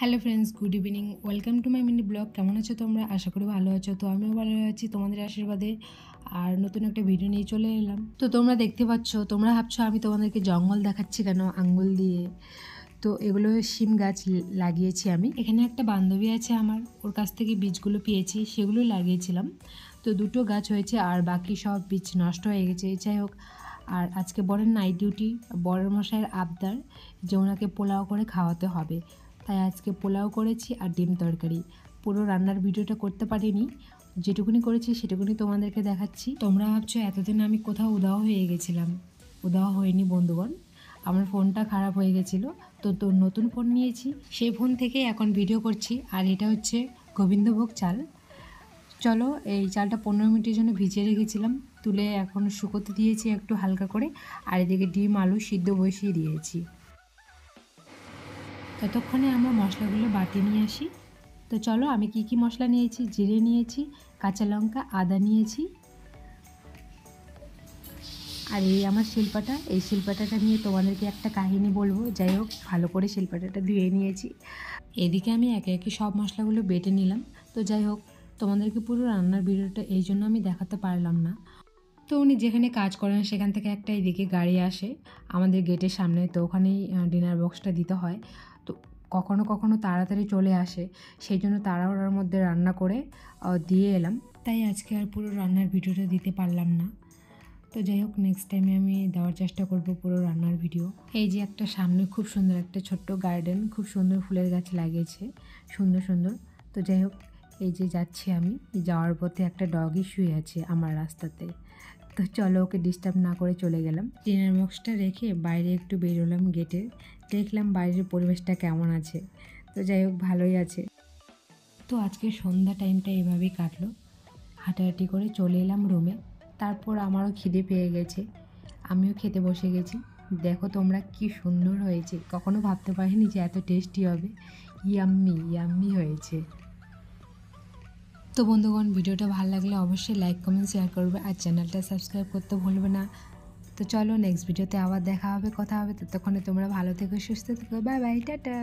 Hello friends, good evening. Welcome to my mini blog. কেমন আছো তোমরা? আশা করি ভালো আছো। তো আমিও ভালো আছি তোমাদের আশীর্বাদে। আর নতুন একটা ভিডিও নিয়ে চলে এলাম। তো তোমরা দেখতে পাচ্ছ, তোমরা ভাবছো আমি তোমাদেরকে জঙ্গল দেখাচ্ছি কেন আঙ্গুল দিয়ে। তো এগুলো শিম গাছ লাগিয়েছি আমি। এখানে একটা বান্ধবী আছে আমার, ওর কাছ থেকে বীজগুলো পেয়েছি, সেগুলো লাগিয়েছিলাম। তো দুটো গাছ হয়েছে আর বাকি সব বীজ নষ্ট হয়ে গেছে। যাই হোক, আর আজকে বরের নাইট ডিউটি, বরের মশাইয়ের আবদার যে ওনাকে পোলাও করে খাওয়াতে হবে, তাই আজকে পোলাও করেছি আর ডিম তরকারি। পুরো রান্নার ভিডিওটা করতে পারিনি, যেটুকুনি করেছি সেটুকুনি তোমাদেরকে দেখাচ্ছি। তোমরা ভাবছো এতদিন আমি কোথাও উধাও হয়ে গেছিলাম। উধাও হয়নি বন্ধুগণ, আমার ফোনটা খারাপ হয়ে গেছিলো, তো নতুন ফোন নিয়েছি, সেই ফোন থেকেই এখন ভিডিও করছি। আর এটা হচ্ছে গোবিন্দভোগ চাল। চলো, এই চালটা 15 মিনিটের জন্য ভিজিয়ে রেখেছিলাম, তুলে এখন শুকোতে দিয়েছি একটু হালকা করে। আর এদিকে ডিম আলু সিদ্ধ বসিয়ে দিয়েছি। ততক্ষণে আমরা মশলাগুলো বাটিয়ে নিয়ে আসি। তো চলো, আমি কি কি মশলা নিয়েছি: জিরে নিয়েছি, কাঁচা লঙ্কা, আদা নিয়েছি, আর এই আমার শিলপাটা। এই শিলপাটাটা নিয়ে তোমাদেরকে একটা কাহিনী বলবো। যাই হোক, ভালো করে শিলপাটাটা ধুয়ে নিয়েছি। এদিকে আমি একে একে সব মশলাগুলো বেটে নিলাম। তো যাই হোক, তোমাদেরকে পুরো রান্নার ভিডিওটা এই জন্য আমি দেখাতে পারলাম না। তো উনি যেখানে কাজ করেন সেখান থেকে একটা এদিকে গাড়ি আসে আমাদের গেটের সামনে, তো ওখানেই ডিনার বক্সটা দিতে হয়। তো কখনো কখনো তাড়াতাড়ি চলে আসে, সেই জন্য তাড়াহুড়োর মধ্যে রান্না করে দিয়ে এলাম। তাই আজকে আর পুরো রান্নার ভিডিওটা দিতে পারলাম না। তো যাই হোক, নেক্সট টাইমে আমি দেওয়ার চেষ্টা করব পুরো রান্নার ভিডিও। এই যে একটা সামনে খুব সুন্দর একটা ছোট্ট গার্ডেন, খুব সুন্দর ফুলের গাছ লাগিয়েছে, সুন্দর সুন্দর। তো যাই হোক, এই যে যাচ্ছি আমি, যাওয়ার পথে একটা ডগই শুয়ে আছে আমার রাস্তাতে। তো চলো, ওকে ডিস্টার্ব না করে চলে গেলাম। ডিনার বক্সটা রেখে বাইরে একটু বেরোলাম গেটে, দেখলাম বাইরের পরিবেশটা কেমন আছে। তো যাই হোক, ভালোই আছে। তো আজকে সন্ধ্যা টাইমটা এভাবেই কাটলো, হাঁটাহাঁটি করে চলে এলাম রুমে। তারপর আমারও খিদে পেয়ে গেছে, আমিও খেতে বসে গেছি। দেখো তোমরা, কি সুন্দর হয়েছে, কখনো ভাবতে পারিনি যে এত টেস্টি হবে। ইয়াম্মি ইয়াম্মি হয়েছে। তো বন্ধুগণ, ভিডিওটা ভালো লাগলে অবশ্যই লাইক কমেন্ট শেয়ার করবে, আর চ্যানেলটা সাবস্ক্রাইব করতে ভুলবে না। তো চলো, নেক্সট ভিডিওতে আবার দেখা হবে, কথা হবে। ততক্ষণে তোমরা ভালো থেকো, সুস্থ থেকো। Bye bye, tata.